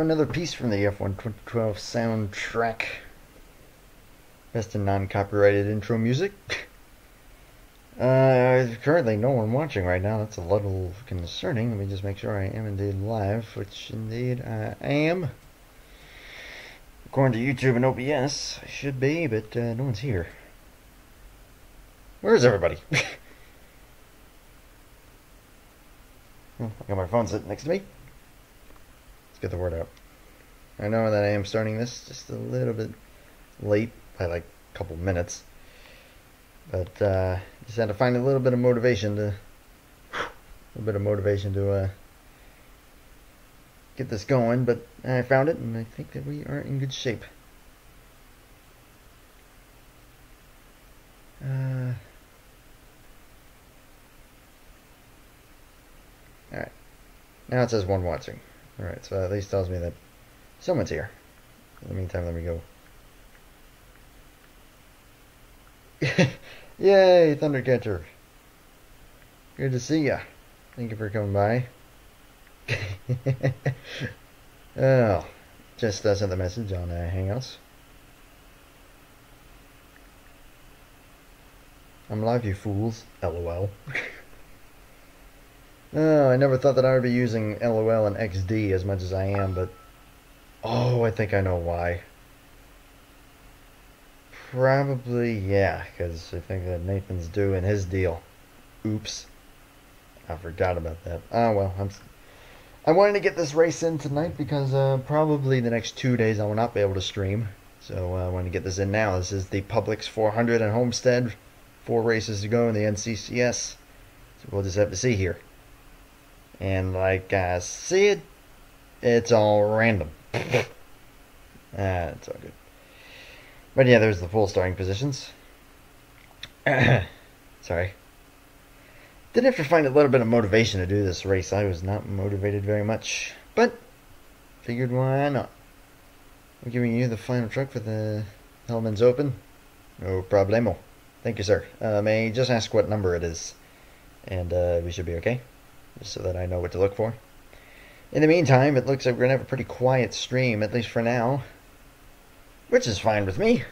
another piece from the F1 2012 soundtrack. Best in non-copyrighted intro music. Currently no one watching right now. That's a little concerning. Let me just make sure I am indeed live, which indeed I am. According to YouTube and OBS, I should be, but no one's here. Where is everybody? I got my phone sitting next to me. Let's get the word out. I know that I am starting this just a little bit late by like a couple minutes, but just had to find a little bit of motivation to get this going. But I found it, and I think that we are in good shape. Alright. Now it says one watching. Alright, so that at least tells me that someone's here. In the meantime, let me go. Yay, Thundercatcher. Good to see ya. Thank you for coming by. Oh, just sent the message on Hangouts. I'm live, you fools. LOL. Oh, I never thought that I would be using LOL and XD as much as I am, but... Oh, I think I know why. Probably, yeah, because I think that Nathan's doing his deal. Oops. I forgot about that. Oh, well, I wanted to get this race in tonight because probably the next 2 days I will not be able to stream. So I wanted to get this in now. This is the Publix 400 and Homestead. 4 races to go in the NCCS. So we'll just have to see here. And like I said, it's all random. It's all good. But yeah, there's the full starting positions. Sorry. Did have to find a little bit of motivation to do this race. I was not motivated very much. But, figured why not. I'm giving you the final truck for the Hellman's Open. No problemo. Thank you, sir. May I just ask what number it is? And we should be okay. Just so that I know what to look for. In the meantime, it looks like we're going to have a pretty quiet stream, at least for now. Which is fine with me.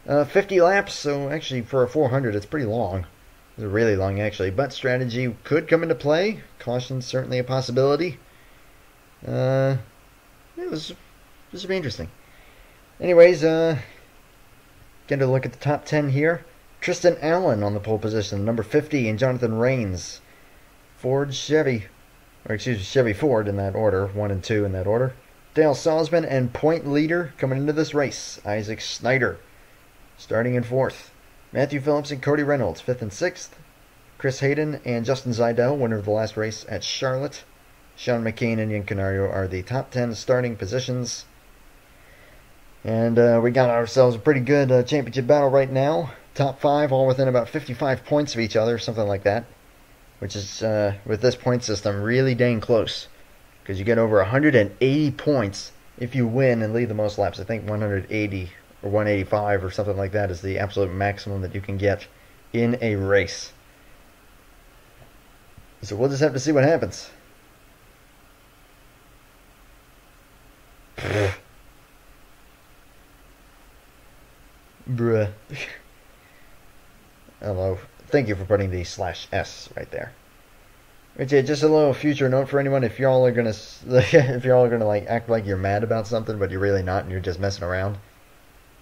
50 laps, so actually for a 400 it's pretty long. It's really long actually, but strategy could come into play. Caution's certainly a possibility. This will be interesting. Anyways, get a look at the top 10 here. Tristan Allen on the pole position, number 50, and Jonathan Rains. Ford, Chevy, or excuse me, Chevy Ford in that order, 1 and 2 in that order. Dale Salzman and point leader coming into this race, Isaac Snyder, starting in 4th. Matthew Phillips and Cody Reynolds, 5th and 6th. Chris Hayden and Justin Zidell, winner of the last race at Charlotte. Sean McCain and Ian Canario are the top 10 starting positions. And we got ourselves a pretty good championship battle right now. Top 5, all within about 55 points of each other, something like that. Which is, with this point system, really dang close. Because you get over 180 points if you win and lead the most laps. I think 180 or 185 or something like that is the absolute maximum that you can get in a race. So we'll just have to see what happens. Bruh. Hello. Thank you for putting the /S right there. Which is just a little future note for anyone. If y'all are gonna, like act like you're mad about something, but you're really not, and you're just messing around.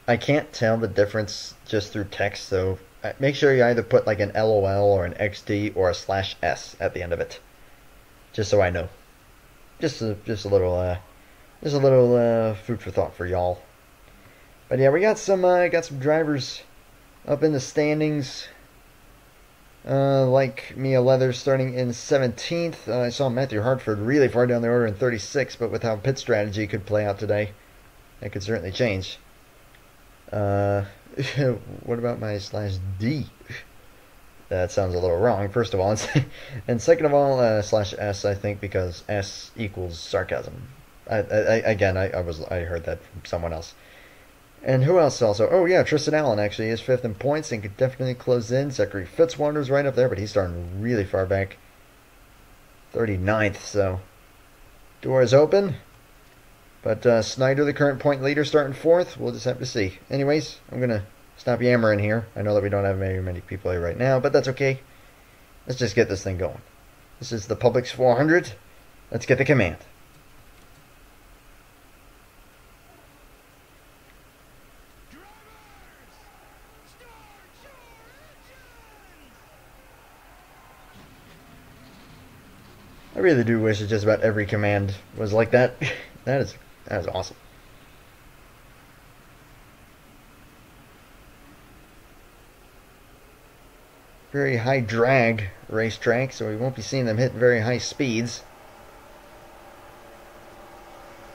I can't tell the difference just through text, so make sure you either put like an LOL or an XD or a /S at the end of it, just so I know. Just a little food for thought for y'all. But yeah, we got some drivers up in the standings. Like Mia Leather starting in 17th. I saw Matthew Hartford really far down the order in 36th, but with how pit strategy could play out today, that could certainly change. What about my /D? That sounds a little wrong, first of all. And second of all, /S, I think, because S equals sarcasm. I heard that from someone else. And who else also? Oh, yeah, Tristan Allen actually is 5th in points and could definitely close in. Zachary Fitzwater's right up there, but he's starting really far back. 39th, so doors open. But Snyder, the current point leader, starting 4th. We'll just have to see. Anyways, I'm going to stop yammering here. I know that we don't have very many people here right now, but that's okay. Let's just get this thing going. This is the Publix 400. Let's get the command. I really do wish that just about every command was like that. That is awesome. Very high drag racetrack, so we won't be seeing them hit very high speeds.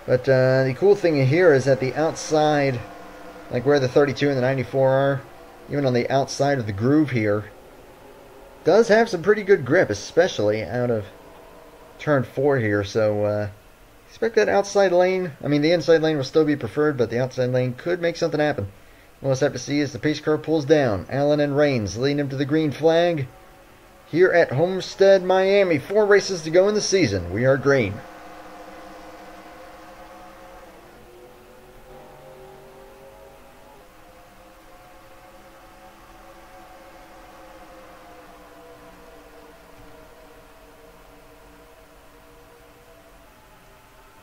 But the cool thing here is that the outside, like where the 32 and the 94 are, even on the outside of the groove here, does have some pretty good grip, especially out of turn 4 here. So expect that outside lane. I mean, the inside lane will still be preferred, but the outside lane could make something happen. We'll just have to see as the pace car pulls down. Allen and Rains leading him to the green flag here at Homestead-Miami. 4 races to go in the season. We are green.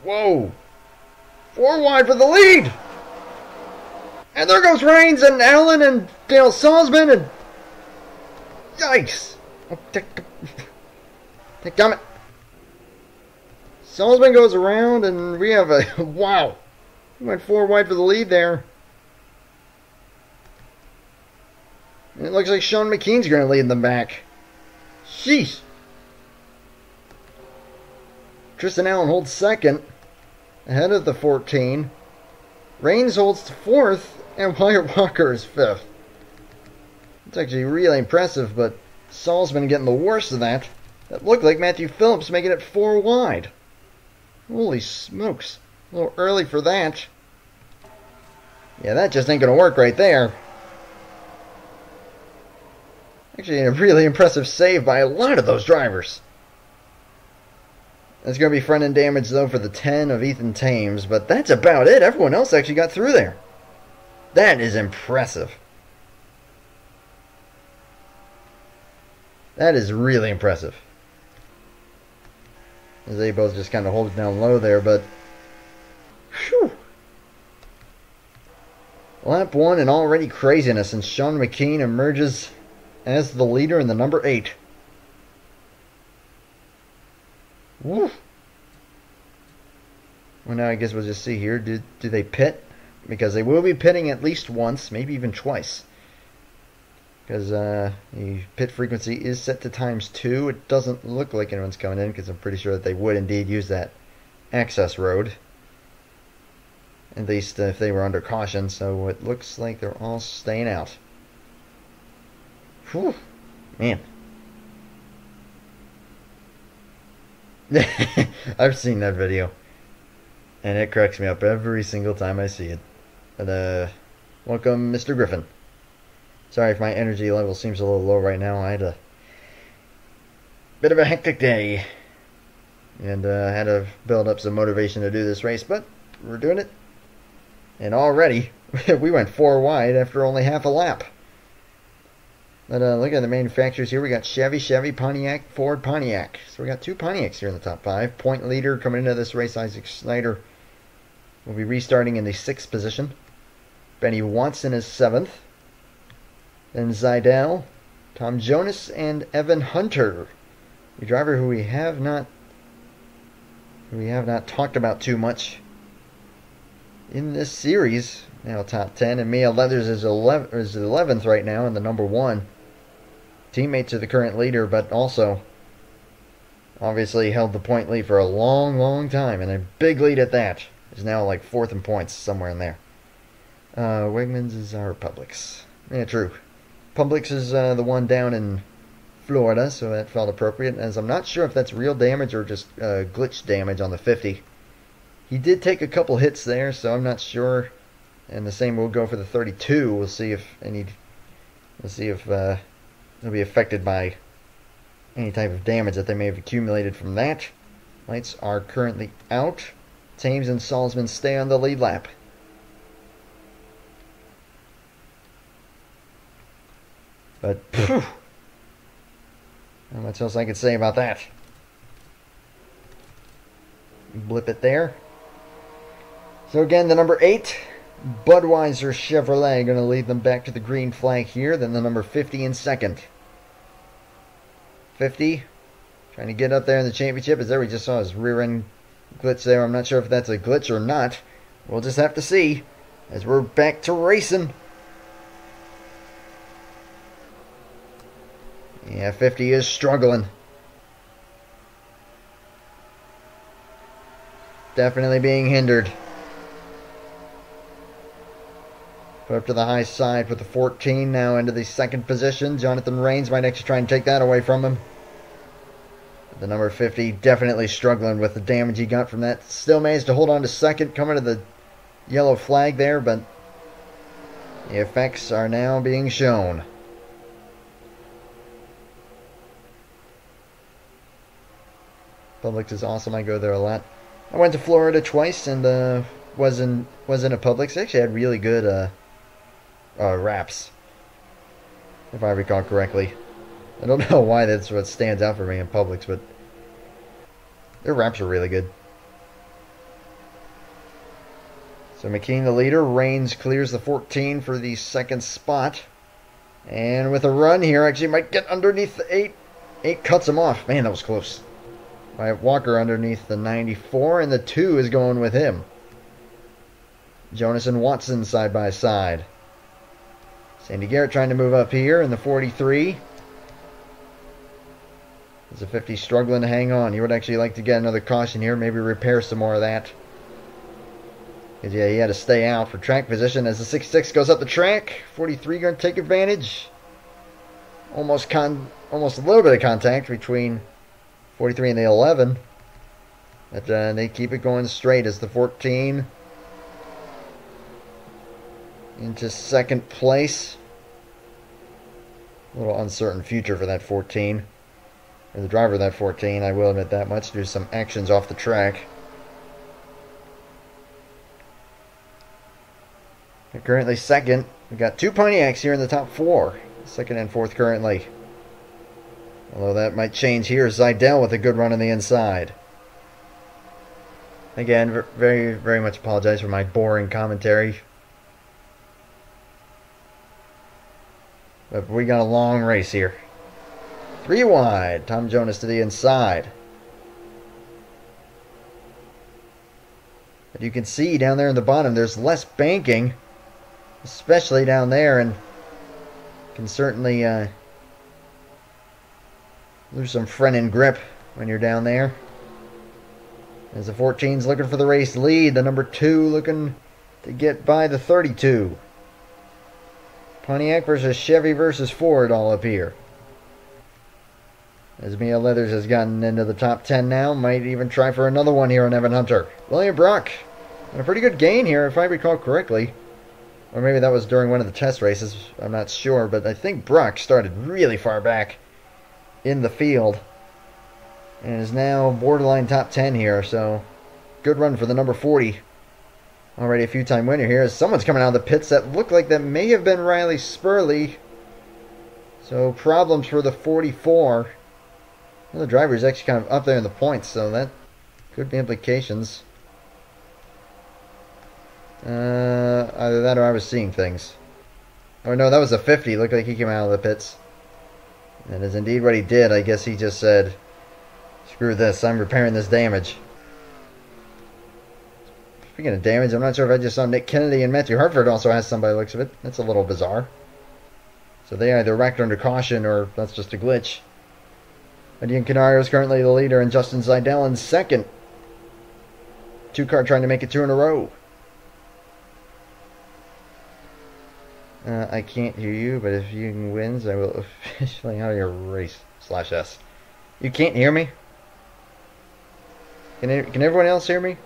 Whoa! 4 wide for the lead! And there goes Rains and Allen and Dale Salzman and... Yikes! Oh, damn it. Salzman goes around and we have a... Wow! He went 4 wide for the lead there. And it looks like Sean McKean's going to lead them back. Sheesh! Tristan Allen holds 2nd, ahead of the 14. Rains holds 4th, and Wyatt Walker is 5th. It's actually really impressive, but Salzman getting the worst of that. That looked like Matthew Phillips making it 4 wide. Holy smokes. A little early for that. Yeah, that just ain't going to work right there. Actually, a really impressive save by a lot of those drivers. There's going to be front-end damage, though, for the 10 of Ethan Thames, but that's about it. Everyone else actually got through there. That is impressive. That is really impressive. As they both just kind of hold it down low there, but... Whew. Lap 1 and already craziness, and Sean McKean emerges as the leader in the number 8. Woo. Well, now I guess we'll just see here. Do they pit? Because they will be pitting at least once, maybe even twice. Because the pit frequency is set to ×2. It doesn't look like anyone's coming in, because I'm pretty sure that they would indeed use that access road. At least if they were under caution. So it looks like they're all staying out. Whew. Man. I've seen that video, and it cracks me up every single time I see it. But welcome, Mr. Griffin. Sorry if my energy level seems a little low right now. I had a bit of a hectic day, and had to build up some motivation to do this race, but we're doing it. And already we went 4 wide after only half a lap. But look at the manufacturers here. We got Chevy, Pontiac, Ford, Pontiac. So we got 2 Pontiacs here in the top 5. Point leader coming into this race, Isaac Snyder, will be restarting in the 6th position. Benny Watson is 7th. Then Zidell, Tom Jonas, and Evan Hunter, a driver who we have not talked about too much in this series. Now top 10, and Mia Leathers is 11th right now in the number 1. Teammate to the current leader, but also obviously held the point lead for a long time, and a big lead at that. Is now like 4th in points, somewhere in there. Wegmans is our Publix. Yeah, true. Publix is the one down in Florida, so that felt appropriate, as I'm not sure if that's real damage or just glitch damage on the 50. He did take a couple hits there, so I'm not sure. And the same will go for the 32. We'll see if it'll be affected by any type of damage that they may have accumulated from that. Lights are currently out. Thames and Salzman stay on the lead lap. But, phew, not much else I could say about that. Blip it there. So again, the number 8, Budweiser Chevrolet, going to lead them back to the green flag here. Then the number 50 in second. 50, trying to get up there in the championship. As there we just saw his rear end glitch there. I'm not sure if that's a glitch or not. We'll just have to see as we're back to racing. Yeah, 50 is struggling. Definitely being hindered. Put up to the high side with the 14 now into the second position. Jonathan Rains might actually try and take that away from him. The number 50 definitely struggling with the damage he got from that. Still managed to hold on to second, coming to the yellow flag there, but the effects are now being shown. Publix is awesome. I go there a lot. I went to Florida twice and was in a Publix. They actually had really good wraps, if I recall correctly. I don't know why that's what stands out for me in Publix, but their wraps are really good. So McKean the leader. Rains clears the 14 for the second spot. And with a run here, actually might get underneath the 8. 8 cuts him off. Man, that was close. Wyatt Walker underneath the 94, and the 2 is going with him. Jonas and Watson side by side. Sandy Garrett trying to move up here in the 43. There's a 50 struggling to hang on. He would actually like to get another caution here, maybe repair some more of that. Because, yeah, he had to stay out for track position as the 66 goes up the track. 43 going to take advantage. Almost a little bit of contact between 43 and the 11. But they keep it going straight as the 14 into second place. A little uncertain future for that 14. Or the driver of that 14, I will admit that much, due to some actions off the track. They're currently second. We've got 2 Pontiacs here in the top 4. Second and fourth currently. Although that might change here. Zidell with a good run on the inside. Again, very, very much apologize for my boring commentary. But we got a long race here. 3 wide. Tom Jonas to the inside. But you can see down there in the bottom, there's less banking. Especially down there. And can certainly lose some front end grip when you're down there. As the 14's looking for the race lead. The number 2 looking to get by the 32. Pontiac versus Chevy versus Ford all up here. As Mia Leathers has gotten into the top 10 now. Might even try for another one here on Evan Hunter. William Brock. And a pretty good gain here if I recall correctly. Or maybe that was during one of the test races. I'm not sure. But I think Brock started really far back in the field. And is now borderline top 10 here. So good run for the number 40. Already a few-time winner here. As someone's coming out of the pits that looked like that may have been Riley Spurley. So problems for the 44. Well, the driver is actually kind of up there in the points. So that could be implications. Either that or I was seeing things. Oh no, that was a 50. Looked like he came out of the pits. That is indeed what he did. I guess he just said, screw this, I'm repairing this damage. Speaking of damage, I'm not sure if I just saw Nick Kennedy and Matthew Hartford also has some by the looks of it. That's a little bizarre. So they either wrecked under caution or that's just a glitch. Ian Canario is currently the leader and Justin Zidell in second. 2-car trying to make it 2 in a row. I can't hear you, but if you wins, I will officially out of your race. /S. You can't hear me? Can everyone else hear me?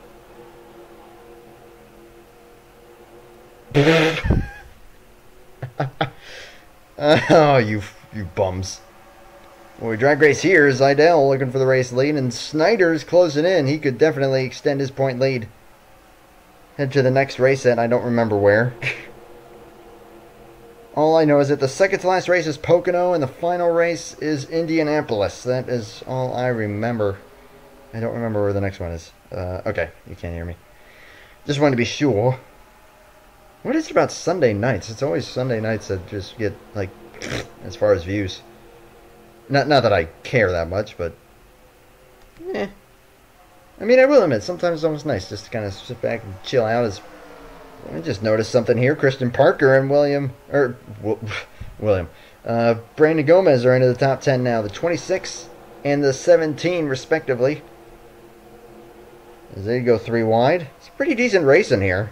Oh, you bums. Well, we drag race here. Zidell looking for the race lead, and Snyder's closing in. He could definitely extend his point lead head to the next race, and I don't remember where. All I know is that the second to last race is Pocono, and the final race is Indianapolis. That is all I remember. I don't remember where the next one is. Okay, you can't hear me. Just wanted to be sure. What is it about Sunday nights? It's always Sunday nights that just get, like, as far as views. Not that I care that much, but... eh. I mean, I will admit, sometimes it's almost nice just to kind of sit back and chill out. I just noticed something here. Christian Parker and Brandon Gomez are into the top 10 now. The 26 and the 17, respectively. As they go 3 wide. It's pretty decent racing here.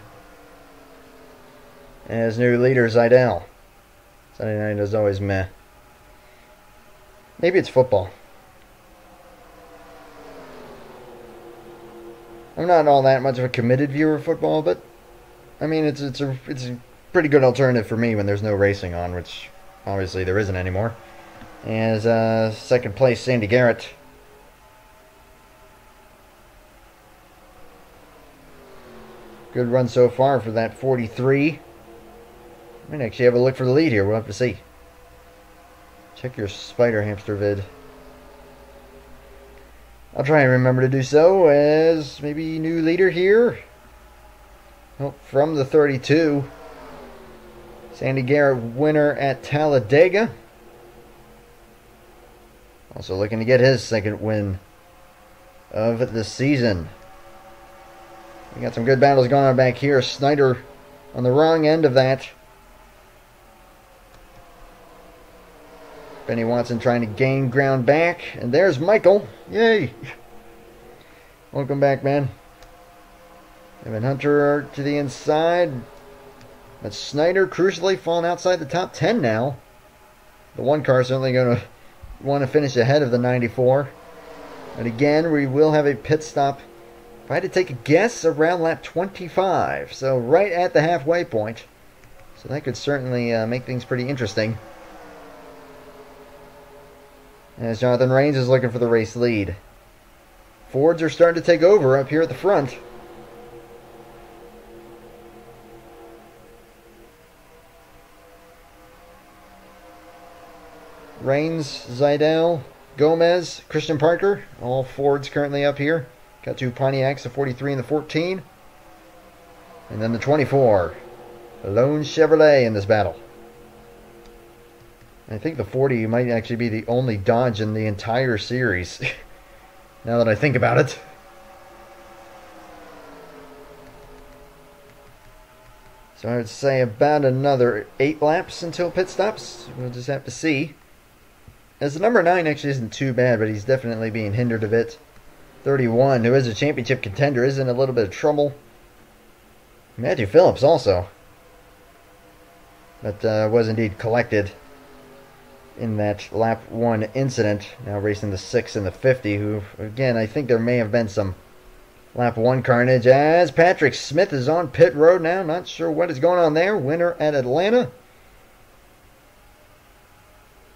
As new leader, Zidell. Sunday night is always meh. Maybe it's football. I'm not all that much of a committed viewer of football, but I mean it's a pretty good alternative for me when there's no racing on, which obviously there isn't anymore. As second place, Sandy Garrett. Good run so far for that 43. Might actually have a look for the lead here. We'll have to see. Check your spider hamster vid. I'll try and remember to do so as maybe new leader here. Oh, from the 32. Sandy Garrett winner at Talladega. Also looking to get his second win of the season. We got some good battles going on back here. Snyder on the wrong end of that. Benny Watson trying to gain ground back. And there's Michael. Yay. Welcome back, man. Evan Hunter to the inside. But Snyder crucially falling outside the top 10 now. The one car certainly going to want to finish ahead of the 94. And again, we will have a pit stop. If I had to take a guess, around lap 25. So right at the halfway point. So that could certainly make things pretty interesting. As Jonathan Raines is looking for the race lead. Fords are starting to take over up here at the front. Raines, Zidell, Gomez, Christian Parker. All Fords currently up here. Got 2 Pontiacs, the 43 and the 14. And then the 24. A lone Chevrolet in this battle. I think the 40 might actually be the only Dodge in the entire series. Now that I think about it. So I would say about another 8 laps until pit stops. We'll just have to see. As the number 9 actually isn't too bad, but he's definitely being hindered a bit. 31, who is a championship contender, is in a little bit of trouble. Matthew Phillips also. But was indeed collected in that lap 1 incident. Now racing the 6 and the 50, who, again, I think there may have been some lap 1 carnage, as Patrick Smith is on pit road now. Not sure what is going on there. Winner at Atlanta.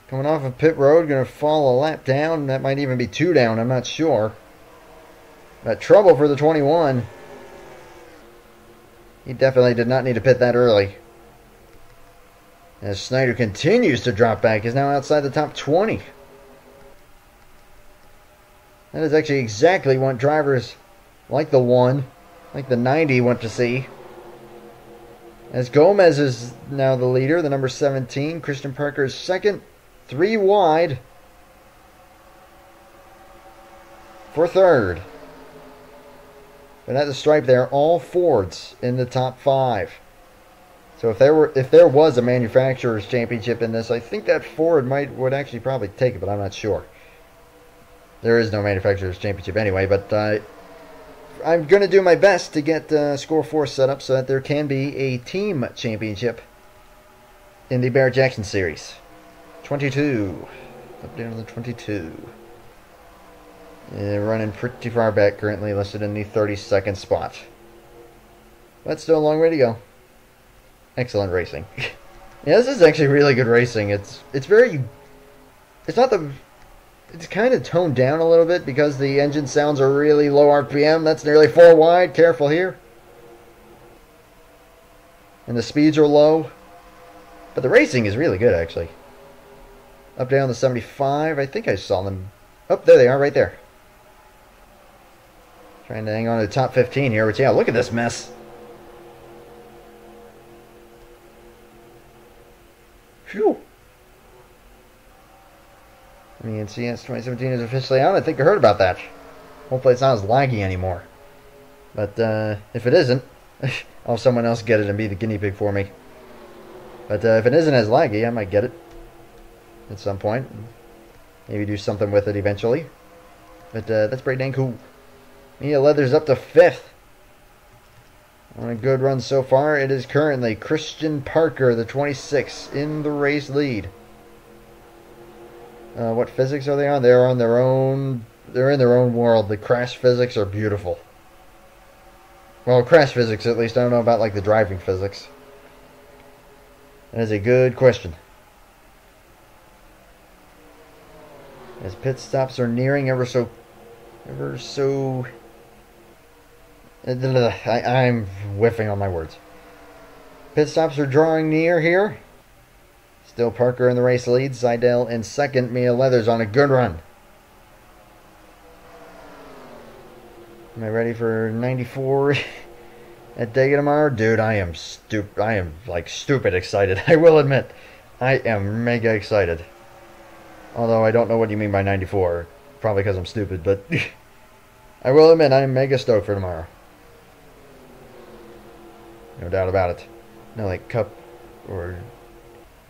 Coming off of pit road, going to fall a lap down. That might even be 2 down, I'm not sure. But trouble for the 21. He definitely did not need to pit that early. As Snyder continues to drop back, is now outside the top 20. That is actually exactly what drivers like the 1, like the 90 want to see. As Gomez is now the leader, the number 17. Christian Parker is second, 3 wide for third. But at the stripe there, all Fords in the top 5. So if there was a manufacturer's championship in this, I think that Ford would actually probably take it, but I'm not sure. There is no manufacturer's championship anyway, but I'm going to do my best to get Score 4 set up so that there can be a team championship in the Barrett-Jackson series. 22. Up down to the 22. Running pretty far back currently, listed in the 32nd spot. But still a long way to go. Excellent racing. Yeah, this is actually really good racing. It's kind of toned down a little bit because the engine sounds are really low RPM. That's nearly 4 wide. Careful here. and the speeds are low. But the racing is really good, actually. Up down to 75. I think I saw them. Oh, there they are, right there. Trying to hang on to the top 15 here. But yeah, look at this mess. Phew. The NCCS 2017 is officially out. I think I heard about that. Hopefully it's not as laggy anymore. But if it isn't, I'll have someone else get it and be the guinea pig for me. But if it isn't as laggy, I might get it at some point. Maybe do something with it eventually. But that's pretty dang cool. Mia Leather's up to 5th. On a good run so far. It is currently Christian Parker, the 26, in the race lead. What physics are they on? They're on their own. They're in their own world. The crash physics are beautiful. Well, crash physics at least. I don't know about like the driving physics. That is a good question. As pit stops are nearing ever so. I'm whiffing on my words. Pit stops are drawing near here. Still Parker in the race lead. Seidel in second. Mia Leathers on a good run. Am I ready for 94 at Dega tomorrow? Dude, I am like stupid excited. I will admit. I am mega excited. Although I don't know what you mean by 94. Probably because I'm stupid, but I will admit I am mega stoked for tomorrow. No doubt about it. No, like Cup or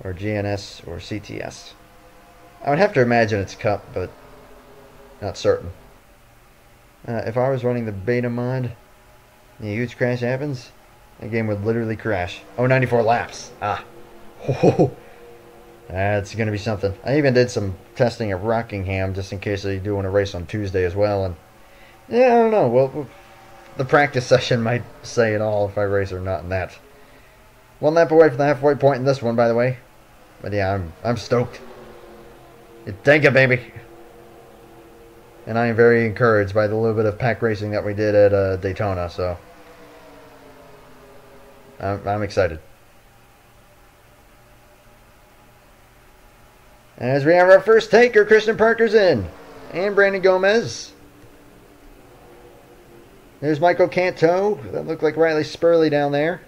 GNS or CTS. I would have to imagine it's Cup, but not certain. If I was running the beta mod, and a huge crash happens, the game would literally crash. Oh, 94 laps. Ah. Oh, that's going to be something. I even did some testing at Rockingham just in case they do want to race on Tuesday as well. And yeah, I don't know. Well, the practice session might say it all if I race or not in that. One lap away from the halfway point in this one, by the way. But yeah, I'm stoked. Thank you, baby. And I am very encouraged by the little bit of pack racing that we did at Daytona. So I'm excited. As we have our first taker, Christian Parker's in. And Brandon Gomez. There's Michael Canto. That looked like Riley Spurley down there.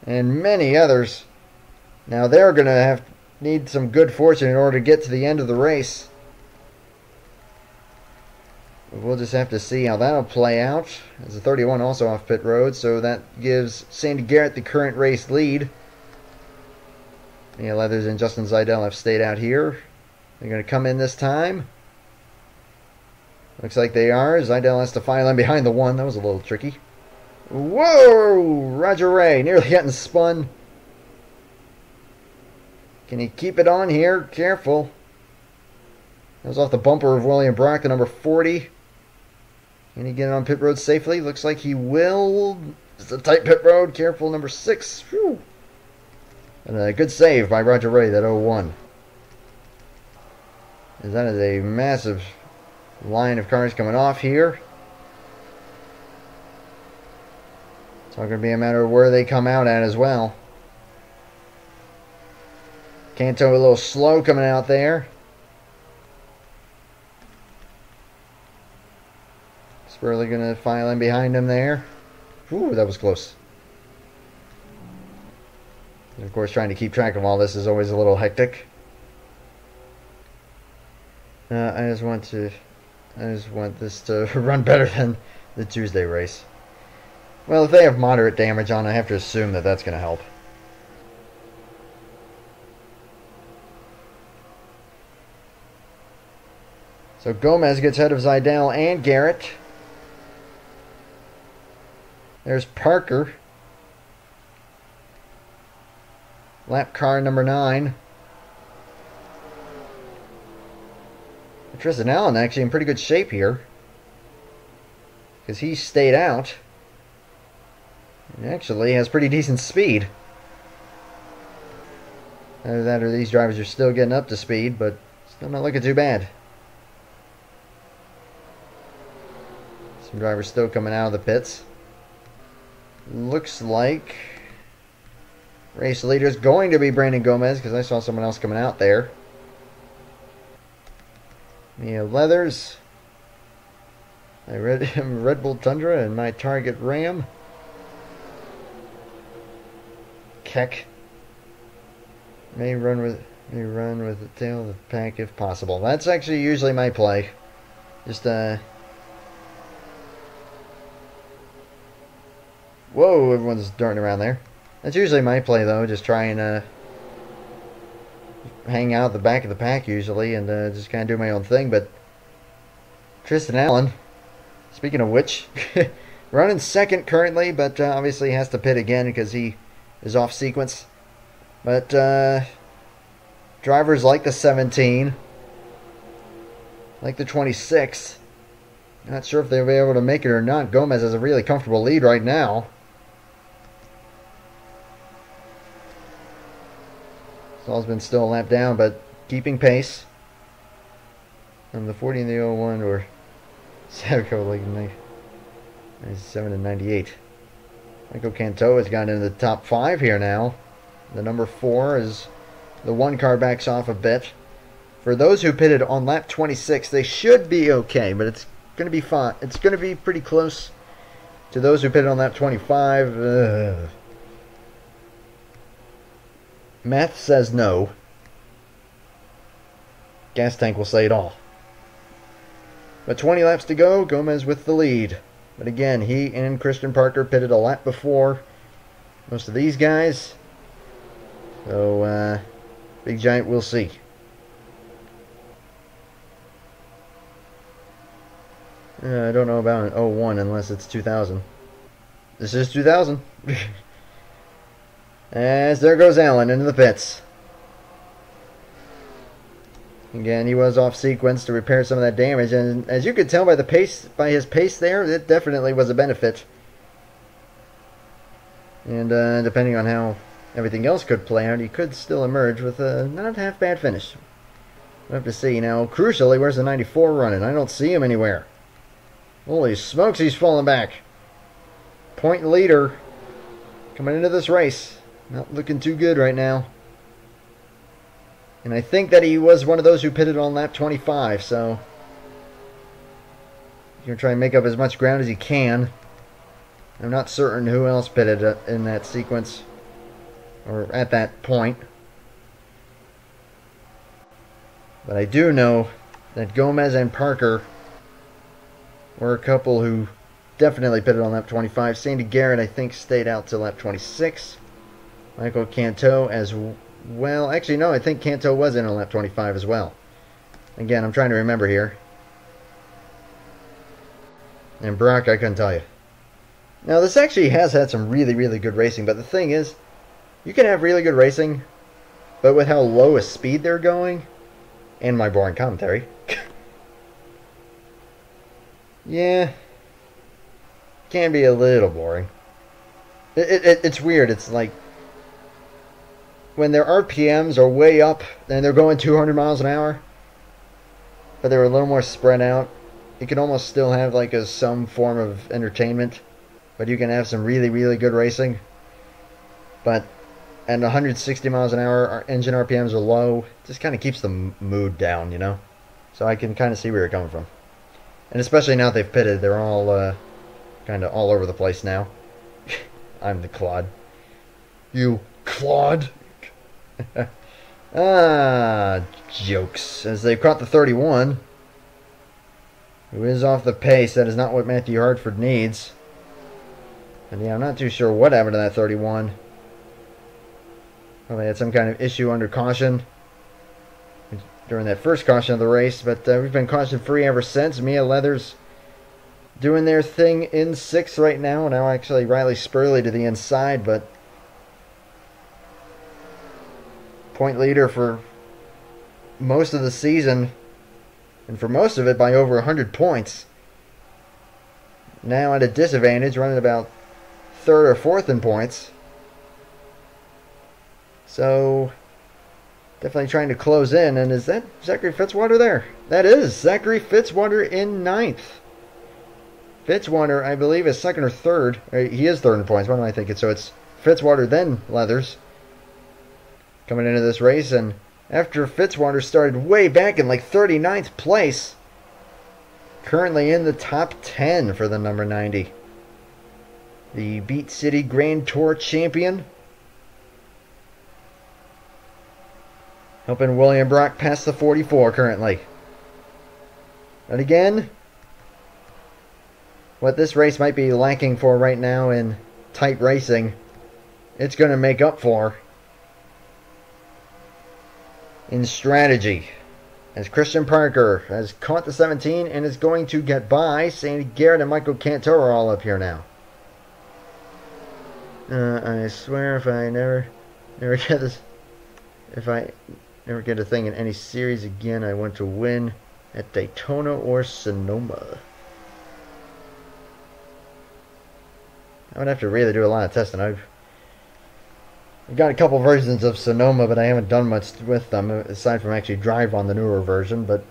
And many others. Now they're going to need some good fortune in order to get to the end of the race. We'll just have to see how that'll play out. There's a 31 also off pit road, so that gives Sandy Garrett the current race lead. Mia Leathers and Justin Seidel have stayed out here. They're going to come in this time. Looks like they are. Seidel has to file in behind the one. That was a little tricky. Whoa! Roger Ray nearly getting spun. Can he keep it on here? Careful. That was off the bumper of William Brock, the number 40. Can he get it on pit road safely? Looks like he will. It's a tight pit road. Careful, number 6. Whew. And a good save by Roger Ray, that 0-1. That is a massive line of cars coming off here. It's all going to be a matter of where they come out at as well. Canto a little slow coming out there. Spurley going to file in behind him there. Ooh, that was close. And of course, trying to keep track of all this is always a little hectic. I just want this to run better than the Tuesday race. Well, if they have moderate damage on, I have to assume that that's going to help. So Gomez gets ahead of Seidel and Garrett. There's Parker. Lap car number 9. Tristan Allen actually in pretty good shape here, because he stayed out and actually has pretty decent speed. Either that or these drivers are still getting up to speed, but still not looking too bad. Some drivers still coming out of the pits. Looks like race leader is going to be Brandon Gomez, because I saw someone else coming out there. Mia Leathers. I read him Red Bull Tundra and my Target Ram. Keck. May run with the tail of the pack if possible. That's actually usually my play. Just whoa, everyone's darting around there. That's usually my play though, just try and hang out at the back of the pack usually and just kind of do my own thing. But Tristan Allen, speaking of which, running second currently, but obviously has to pit again because he is off sequence. But drivers like the 17, like the 26. Not sure if they'll be able to make it or not. Gomez has a really comfortable lead right now. Saul's been still a lap down, but keeping pace. From the 40 and the 01 or Savico like 97 and 98. Michael Canto has gotten into the top 5 here now. The number 4 is the one car backs off a bit. For those who pitted on lap 26, they should be okay, but it's going to be fine. It's going to be pretty close to those who pitted on lap 25. Math says no. Gas tank will say it all. But 20 laps to go, Gomez with the lead. But again, he and Christian Parker pitted a lap before most of these guys. So, Big Giant, we'll see. I don't know about an 01 unless it's 2000. This is 2000. As there goes Allen into the pits. Again, he was off sequence to repair some of that damage, and as you could tell by the pace, by his pace there, it definitely was a benefit. And depending on how everything else could play out, he could still emerge with a not half bad finish. We'll have to see. Now, crucially, where's the 94 running? I don't see him anywhere. Holy smokes, he's falling back. Point leader coming into this race. Not looking too good right now. And I think that he was one of those who pitted on lap 25, so he's going to try and make up as much ground as he can. I'm not certain who else pitted in that sequence or at that point. But I do know that Gomez and Parker were a couple who definitely pitted on lap 25. Sandy Garrett, I think, stayed out till lap 26. Michael Canto as well. Actually, no, I think Canto was in on lap 25 as well. Again, I'm trying to remember here. And Brock, I couldn't tell you. Now, this actually has had some really, really good racing. But the thing is, you can have really good racing, but with how low a speed they're going, and my boring commentary, yeah, can be a little boring. It's weird. It's like when their RPMs are way up and they're going 200 miles an hour, but they're a little more spread out, you can almost still have like some form of entertainment, but you can have some really, really good racing. But at 160 miles an hour, our engine RPMs are low. Just kind of keeps the mood down, you know? So I can kind of see where you're coming from. And especially now that they've pitted, they're all kind of all over the place now. I'm the Claude. You Claude. Jokes. As they've caught the 31, who is off the pace. That is not what Matthew Hartford needs. And yeah, I'm not too sure what happened to that 31. Probably had some kind of issue under caution during that first caution of the race, but we've been caution free ever since. Mia Leathers doing their thing in 6th right now. Now actually Riley Spurley to the inside, but point leader for most of the season, and for most of it by over 100 points. Now at a disadvantage, running about 3rd or 4th in points. So definitely trying to close in. And is that Zachary Fitzwater there? That is Zachary Fitzwater in 9th. Fitzwater, I believe, is second or third. He is third in points. What am I thinking? So it's Fitzwater, then Leathers coming into this race. And after Fitzwater started way back in like 39th place, currently in the top 10 for the number 90. The Beat City Grand Tour champion. Helping William Brock pass the 44 currently. And again, what this race might be lacking for right now in tight racing, it's going to make up for in strategy. As Christian Parker has caught the 17 and is going to get by. Sandy Garrett and Michael Cantor are all up here now. I swear if I never get this, if I never get a thing in any series again, I want to win at Daytona or Sonoma. I would have to really do a lot of testing. I've got a couple versions of Sonoma, but I haven't done much with them, aside from actually drive on the newer version. But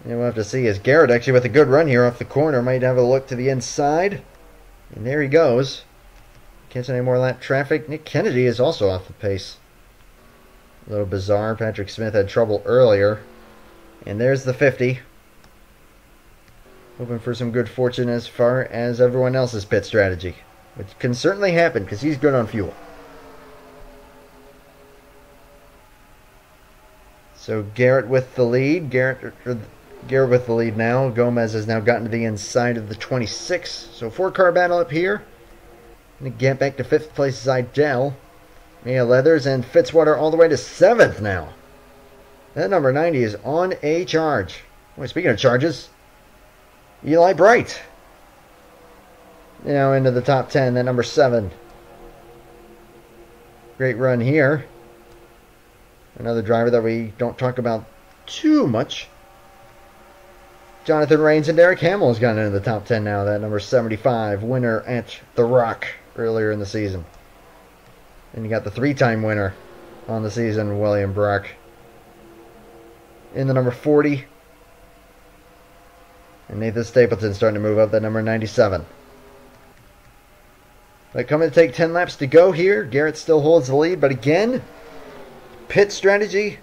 we'll have to see. As Garrett actually with a good run here off the corner, might have a look to the inside. And there he goes. Can't see any more lap traffic. Nick Kennedy is also off the pace. A little bizarre. Patrick Smith had trouble earlier. And there's the 50. Hoping for some good fortune as far as everyone else's pit strategy. Which can certainly happen because he's good on fuel. So Garrett with the lead. Garrett with the lead now. Gomez has now gotten to the inside of the 26. So 4-car battle up here. And to get back to 5th place is Idell. Mia Leathers and Fitzwater all the way to 7th now. That number 90 is on a charge. Well, speaking of charges, Eli Bright. Now into the top 10, that number 7. Great run here. Another driver that we don't talk about too much. Jonathan Rains and Derek Hamill has gotten into the top 10 now. That number 75, winner at The Rock earlier in the season. And you got the 3-time winner on the season, William Brock. In the number 40. And Nathan Stapleton starting to move up, that number 97. But coming to take 10 laps to go here. Garrett still holds the lead, but again, pit strategy.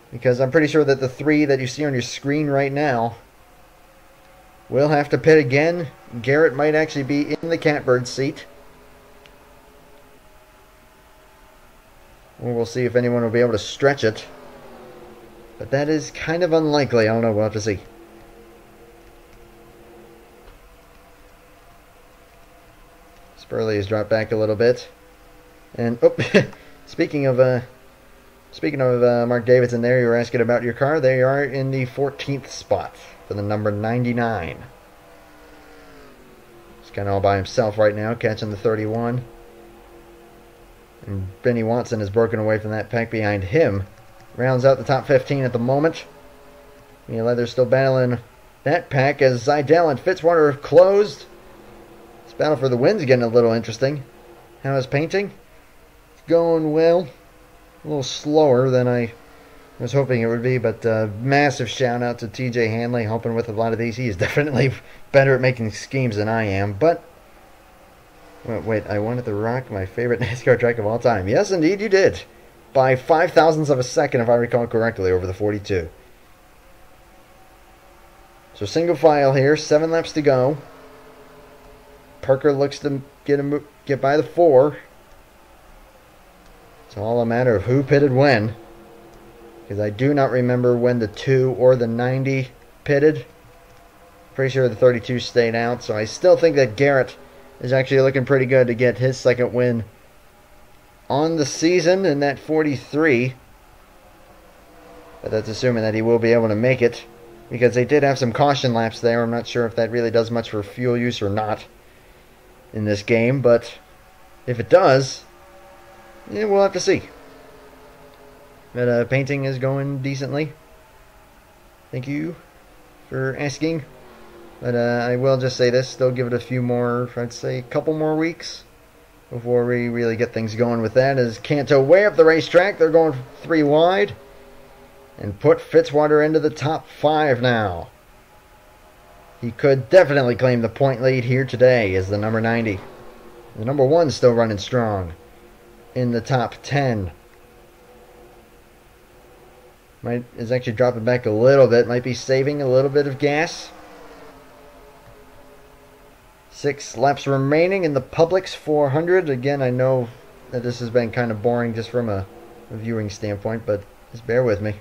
Because I'm pretty sure that the 3 that you see on your screen right now will have to pit again. Garrett might actually be in the catbird seat. Or we'll see if anyone will be able to stretch it. But that is kind of unlikely. I don't know. We'll have to see. Spurley has dropped back a little bit. And oh, speaking of Mark Davidson, there you were asking about your car. They are in the 14th spot for the number 99. He's kind of all by himself right now, catching the 31. And Benny Watson has broken away from that pack behind him. Rounds out the top 15 at the moment. Mia Leather's still battling that pack as Zidell and Fitzwater have closed. This battle for the win's getting a little interesting. How is painting? It's going well. A little slower than I was hoping it would be, but massive shout out to TJ Hanley helping with a lot of these. He is definitely better at making schemes than I am, but wait, I wanted to rock my favorite NASCAR track of all time. Yes, indeed you did. By 0.005 of a second, if I recall correctly, over the 42. So single file here, 7 laps to go. Parker looks to get by the 4. It's all a matter of who pitted when. Because I do not remember when the 2 or the 90 pitted. Pretty sure the 32 stayed out. So I still think that Garrett is actually looking pretty good to get his second win on the season in that 43. But that's assuming that he will be able to make it. Because they did have some caution laps there. I'm not sure if that really does much for fuel use or not in this game. But if it does, yeah, we'll have to see. But painting is going decently. Thank you for asking. But I will just say this. Still give it a few more, I'd say a couple more weeks before we really get things going with that. As Canto way up the racetrack. They're going 3 wide. and put Fitzwater into the top 5 now. He could definitely claim the point lead here today as the number 90. The number 1 still running strong in the top 10. Is actually dropping back a little bit. Might be saving a little bit of gas. 6 laps remaining in the Publix 400. Again, I know that this has been kind of boring just from a viewing standpoint, but just bear with me.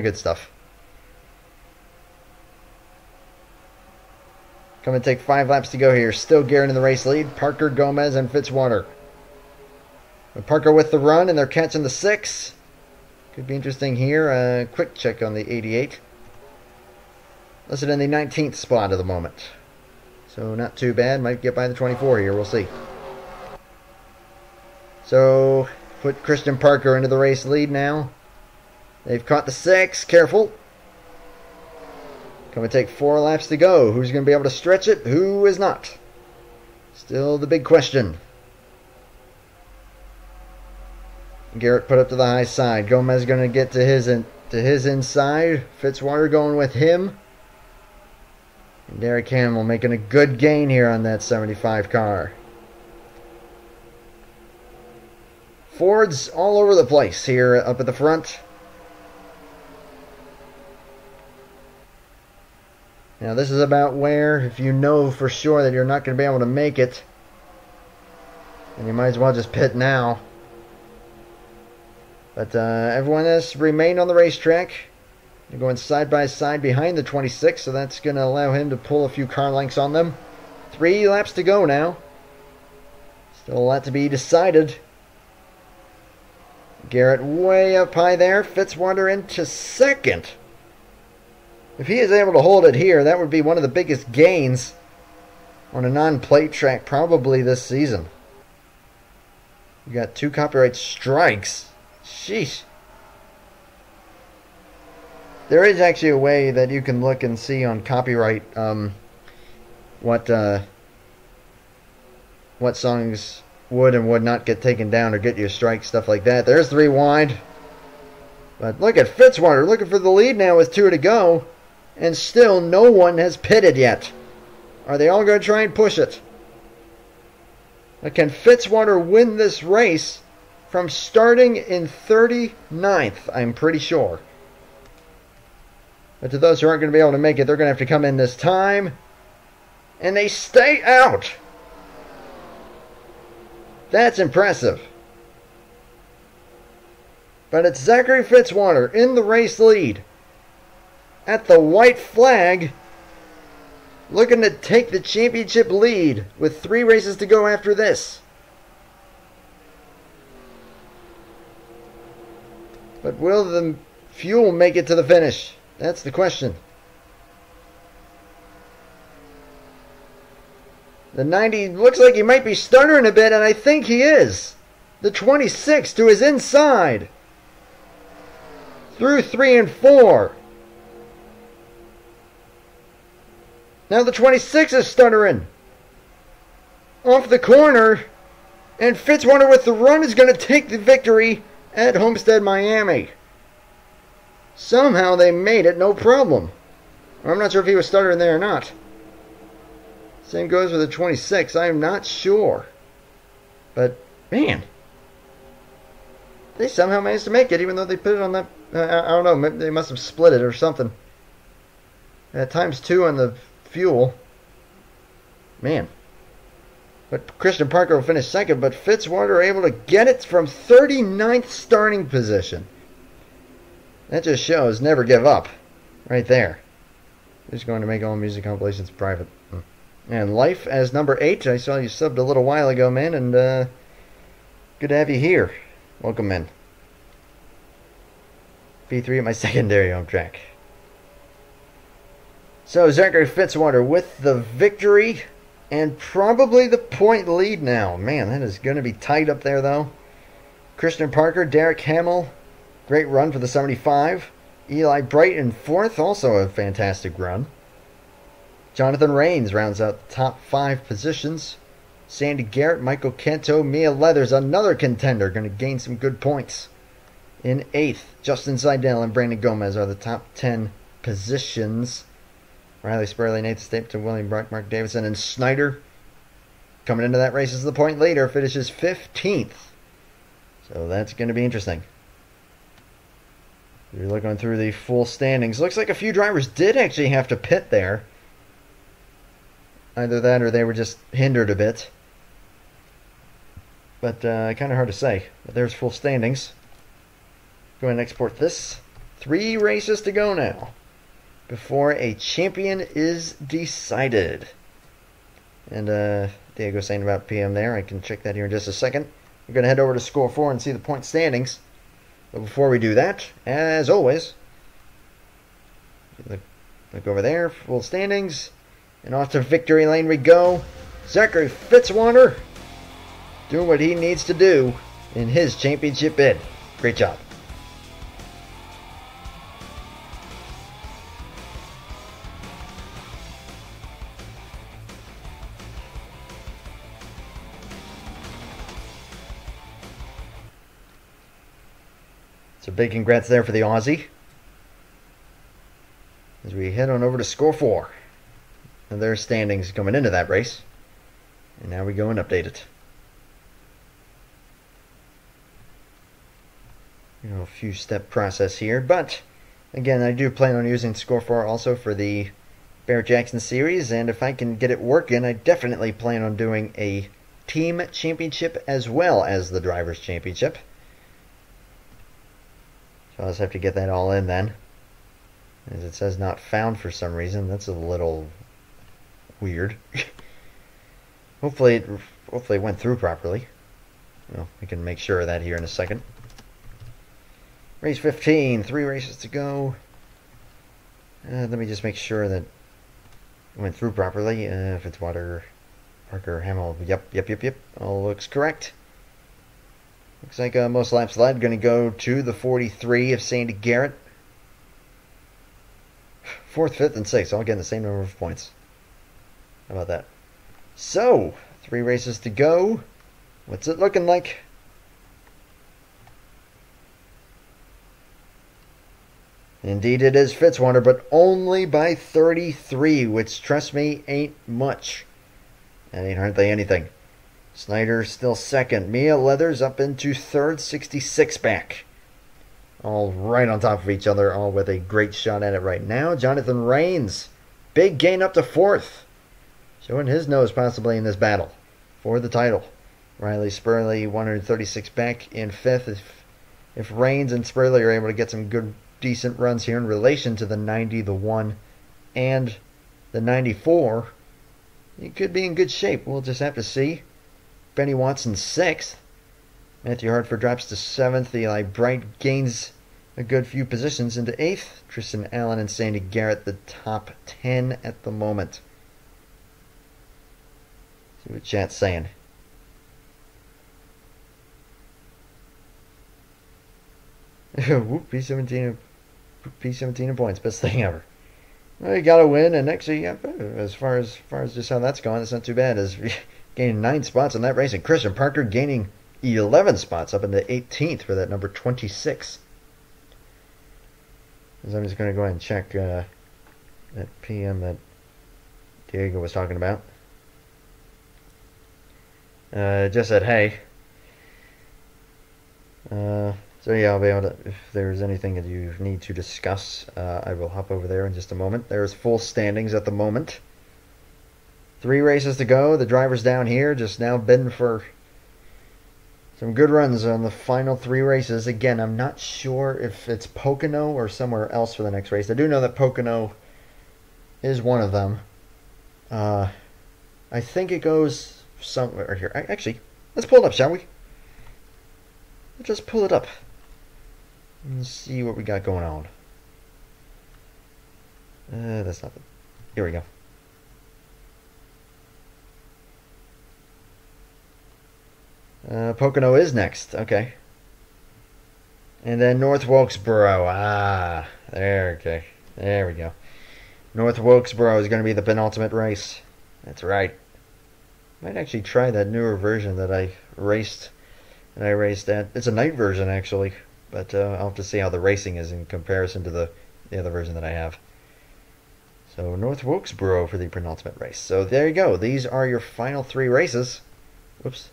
Good stuff. Come and take 5 laps to go here. Still Garrett in the race lead. Parker, Gomez, and Fitzwater. But Parker with the run, and they're catching the 6. Could be interesting here. Quick check on the 88. Listed in the 19th spot at the moment. So not too bad. Might get by the 24 here. We'll see. So put Christian Parker into the race lead now. They've caught the 6. Careful. Going to take 4 laps to go. Who's going to be able to stretch it? Who is not? Still the big question. Garrett put up to the high side. Gomez going to get to his inside. Fitzwater going with him. And Derek Hamill making a good gain here on that 75 car. Fords all over the place here up at the front. Now this is about where, if you know for sure that you're not going to be able to make it, then you might as well just pit now. But everyone has remained on the racetrack. They're going side by side behind the 26, so that's going to allow him to pull a few car lengths on them. 3 laps to go now. Still a lot to be decided. Garrett way up high there. Fitzwater into 2nd. If he is able to hold it here, that would be one of the biggest gains on a non-plate track probably this season. You got 2 copyright strikes. Sheesh. There is actually a way that you can look and see on copyright what songs would and would not get taken down or get you a strike, stuff like that. There's 3 wide. But look at Fitzwater looking for the lead now with 2 to go. And still no one has pitted yet. Are they all going to try and push it? But can Fitzwater win this race from starting in 39th? I'm pretty sure. But to those who aren't going to be able to make it, they're going to have to come in this time. And they stay out. That's impressive. But it's Zachary Fitzwater in the race lead. At the white flag, looking to take the championship lead with 3 races to go after this. But will the fuel make it to the finish? That's the question. The 90 looks like he might be stuttering a bit, and I think he is. The 26 to his inside. Through 3 and 4. Now the 26 is stuttering. Off the corner. And Fitzwater with the run is going to take the victory at Homestead-Miami. Somehow they made it, no problem. I'm not sure if he was stuttering there or not. Same goes with the 26. I'm not sure. But, man. They somehow managed to make it, even though they put it on that... I don't know, maybe they must have split it or something. At times 2 on the fuel. Man. But Christian Parker will finish 2nd, but Fitzwater able to get it from 39th starting position. That just shows never give up. Right there. Just going to make all music compilations private. And Life as number 8. I saw you subbed a little while ago, man, and good to have you here. Welcome in. P3 at my secondary home track. So Zachary Fitzwater with the victory and probably the point lead now. Man, that is going to be tight up there, though. Christian Parker, Derek Hamill, great run for the 75. Eli Bright in 4th, also a fantastic run. Jonathan Rains rounds out the top 5 positions. Sandy Garrett, Michael Kento, Mia Leathers, another contender, going to gain some good points. In 8th, Justin Seidel and Brandon Gomez are the top 10 positions. Riley Spurley, Nathan Stapleton, William Brock, Mark Davidson, and Snyder coming into that race as the point leader, finishes 15th. So that's going to be interesting. You're looking through the full standings. Looks like a few drivers did actually have to pit there. Either that or they were just hindered a bit. But kind of hard to say. But there's full standings. Go ahead and export this. 3 races to go now before a champion is decided. And Diego saying about PM there. I can check that here in just a second. We're going to head over to Score 4 and see the point standings. But before we do that, as always, look over there, full standings. And off to victory lane we go. Zachary Fitzwater doing what he needs to do in his championship bid. Great job. So big congrats there for the Aussie. As we head on over to Score 4. And their standings coming into that race. And now we go and update it. A few step process here, but again, I do plan on using Score 4 also for the Barrett Jackson series, and if I can get it working, I definitely plan on doing a team championship as well as the drivers championship. So I'll just have to get that all in then. As it says not found for some reason, that's a little weird. Hopefully it went through properly. Well, we can make sure of that here in a second. Race 15, 3 races to go. Let me just make sure that it went through properly. Fitzwater, Parker, Hamill, yep. All looks correct. Looks like most laps led going to go to the 43 of Sandy Garrett. 4th, 5th, and 6th, all getting the same number of points. How about that? So, 3 races to go. What's it looking like? Indeed it is Fitzwater, but only by 33, which, trust me, ain't much. That ain't hardly anything. Snyder still 2nd. Mia Leathers up into 3rd, 66 back. All right on top of each other, all with a great shot at it right now. Jonathan Rains, big gain up to 4th. Showing his nose possibly in this battle for the title. Riley Spurley, 136 back in 5th. If Rains and Spurley are able to get some good, decent runs here in relation to the 90, the 1, and the 94, you could be in good shape. We'll just have to see. Benny Watson 6th. Matthew Hartford drops to 7th. Eli Bright gains a good few positions into 8th. Tristan Allen and Sandy Garrett the top 10 at the moment. See what chat's saying. Whoop, P17 in points. Best thing ever. Well, you got to win, and actually, yeah, as far as just how that's gone, it's not too bad. As gaining 9 spots in that race, and Christian Parker gaining 11 spots up into 18th for that number 26. So I'm just going to go ahead and check that PM that Diego was talking about. Just said hey. So yeah, I'll be able to, if there's anything that you need to discuss, I will hop over there in just a moment. There's full standings at the moment. 3 races to go. The drivers down here just now bidding for some good runs on the final 3 races. Again, I'm not sure if it's Pocono or somewhere else for the next race. I do know that Pocono is one of them. I think it goes somewhere here. Actually, let's pull it up, shall we? Let's just pull it up and see what we got going on. That's not it. Here we go. Pocono is next. Okay. And then North Wilkesboro. Ah, okay. There we go. North Wilkesboro is going to be the penultimate race. That's right. Might actually try that newer version that I raced. At. It's a night version actually, but I'll have to see how the racing is in comparison to the other version that I have. So North Wilkesboro for the penultimate race. So there you go. These are your final 3 races. Whoops.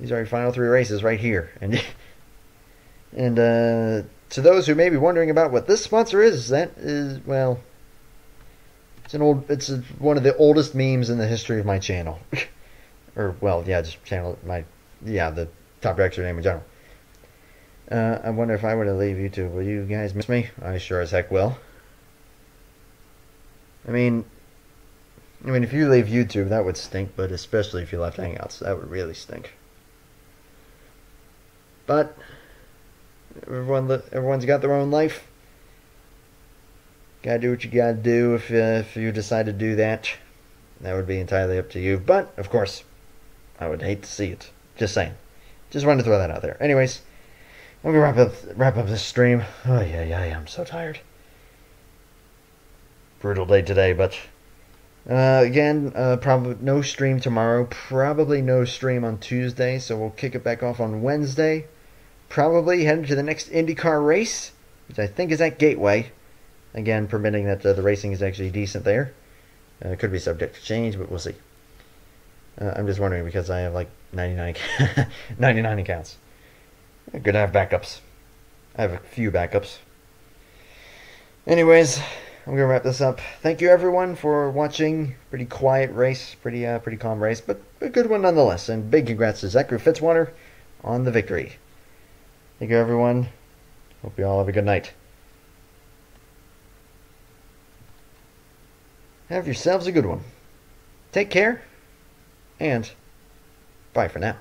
These are your final 3 races right here. And to those who may be wondering about what this sponsor is, that is, well, it's one of the oldest memes in the history of my channel. Or, well, yeah, just channel, the Top Dragster name in general. I wonder if I were to leave YouTube, will you guys miss me? I sure as heck will. I mean, if you leave YouTube, that would stink, but especially if you left Hangouts, that would really stink. But everyone's got their own life. Gotta do what you gotta do if you decide to do that. That would be entirely up to you. But, of course, I would hate to see it. Just saying. Just wanted to throw that out there. Anyways, I'm gonna wrap up this stream. Oh yeah, I'm so tired. Brutal day today, but again, probably no stream tomorrow. Probably no stream on Tuesday, so we'll kick it back off on Wednesday. Probably heading to the next IndyCar race, which I think is at Gateway. Again, permitting that the racing is actually decent there. It could be subject to change, but we'll see. I'm just wondering because I have like 99 accounts. Good to have backups. I have a few backups. Anyways, I'm gonna wrap this up. Thank you everyone for watching. Pretty quiet race, pretty calm race, but a good one nonetheless. And big congrats to Zachary Fitzwater on the victory. Thank you everyone. Hope you all have a good night. Have yourselves a good one. Take care, and bye for now.